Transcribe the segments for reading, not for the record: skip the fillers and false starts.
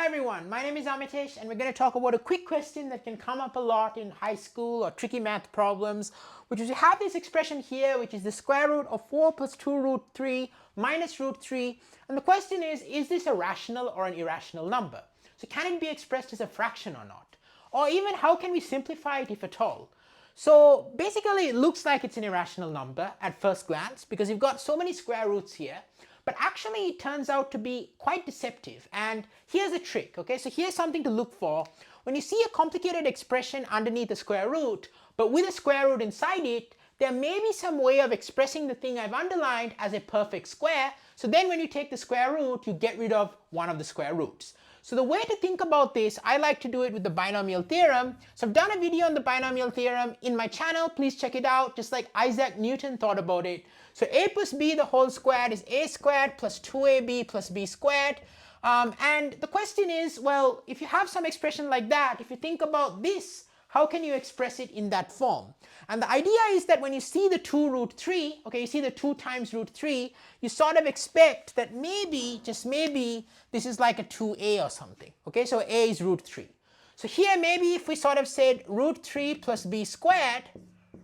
Hi everyone, my name is Amitesh and we're going to talk about a quick question that can come up a lot in high school or tricky math problems, which is you have this expression here which is the square root of 4 plus 2 root 3 minus root 3, and the question is this a rational or an irrational number? So can it be expressed as a fraction or not? Or even how can we simplify it if at all? So basically it looks like it's an irrational number at first glance because you've got so many square roots here, but actually it turns out to be quite deceptive. And here's a trick, okay? So here's something to look for. When you see a complicated expression underneath a square root, but with a square root inside it, there may be some way of expressing the thing I've underlined as a perfect square. So then when you take the square root, you get rid of one of the square roots. So the way to think about this, I like to do it with the binomial theorem. So I've done a video on the binomial theorem in my channel. Please check it out, just like Isaac Newton thought about it. So a plus b the whole squared is a squared plus 2ab plus b squared. And the question is, well, if you have some expression like that, if you think about this, how can you express it in that form? And the idea is that when you see the 2 root 3, okay, you see the 2 times root 3, you sort of expect that maybe, just maybe, this is like a 2a or something. Okay, so a is root 3. So here maybe if we sort of said root 3 plus b squared,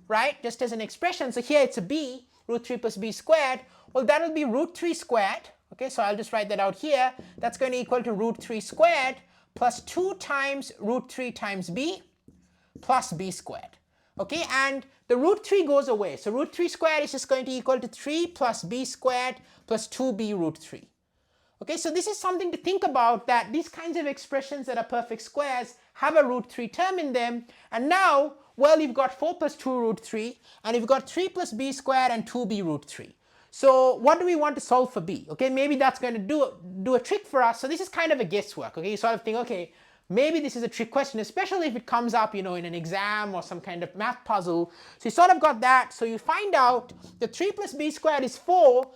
right, just as an expression, so here it's a b, root 3 plus b squared, well that will be root 3 squared. Okay, so I'll just write that out here. That's going to equal to root 3 squared plus 2 times root 3 times b plus b squared. Okay, and the root 3 goes away. So root 3 squared is just going to equal to 3 plus b squared plus 2b root 3. Okay, so this is something to think about, that these kinds of expressions that are perfect squares have a root 3 term in them. And now, well, you've got 4 plus 2 root 3, and you've got 3 plus b squared and 2b root 3. So what do we want to solve for b? Okay, maybe that's going to do a trick for us. So this is kind of a guesswork. Okay, you sort of think, okay, maybe this is a trick question, especially if it comes up, you know, in an exam or some kind of math puzzle. So you sort of got that. So you find out that 3 plus b squared is 4.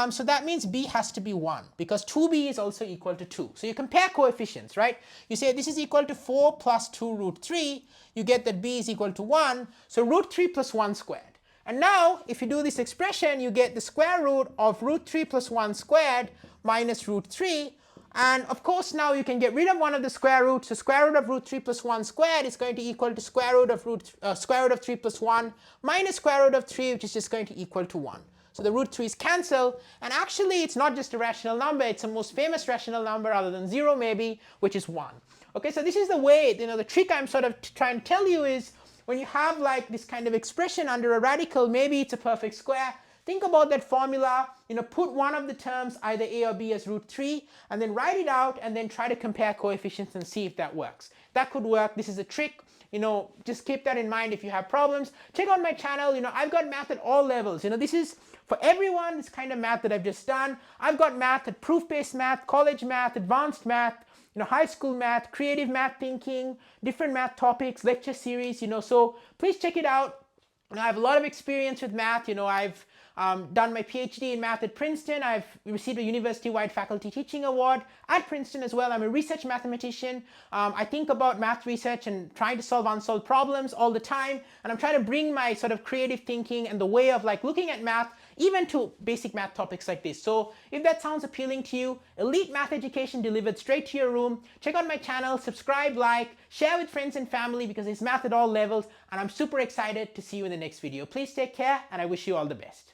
So that means b has to be 1 because 2b is also equal to 2. So you compare coefficients, right? You say this is equal to 4 plus 2 root 3. You get that b is equal to 1. So root 3 plus 1 squared. And now if you do this expression, you get the square root of root 3 plus 1 squared minus root 3. And of course now you can get rid of one of the square roots. So square root of root 3 plus 1 squared is going to equal to square root of 3 plus 1 minus square root of 3, which is just going to equal to 1. So the root 3's cancel, and actually it's not just a rational number, it's the most famous rational number other than 0 maybe, which is 1. Okay, so this is the way, you know, the trick I'm sort of trying to tell you is when you have like this kind of expression under a radical, maybe it's a perfect square. Think about that formula, you know, put one of the terms, either a or b, as root 3, and then write it out and then try to compare coefficients and see if that works. That could work. This is a trick. You know, just keep that in mind if you have problems. Check out my channel. You know, I've got math at all levels. You know, this is for everyone, this kind of math that I've just done. I've got math at proof-based math, college math, advanced math, you know, high school math, creative math thinking, different math topics, lecture series, you know, so please check it out. You know, I have a lot of experience with math. You know, I've done my PhD in math at Princeton. I've received a university-wide faculty teaching award at Princeton as well. I'm a research mathematician. I think about math research and trying to solve unsolved problems all the time. And I'm trying to bring my sort of creative thinking and the way of like looking at math even to basic math topics like this. So if that sounds appealing to you, elite math education delivered straight to your room, check out my channel, subscribe, like, share with friends and family because it's math at all levels. And I'm super excited to see you in the next video. Please take care and I wish you all the best.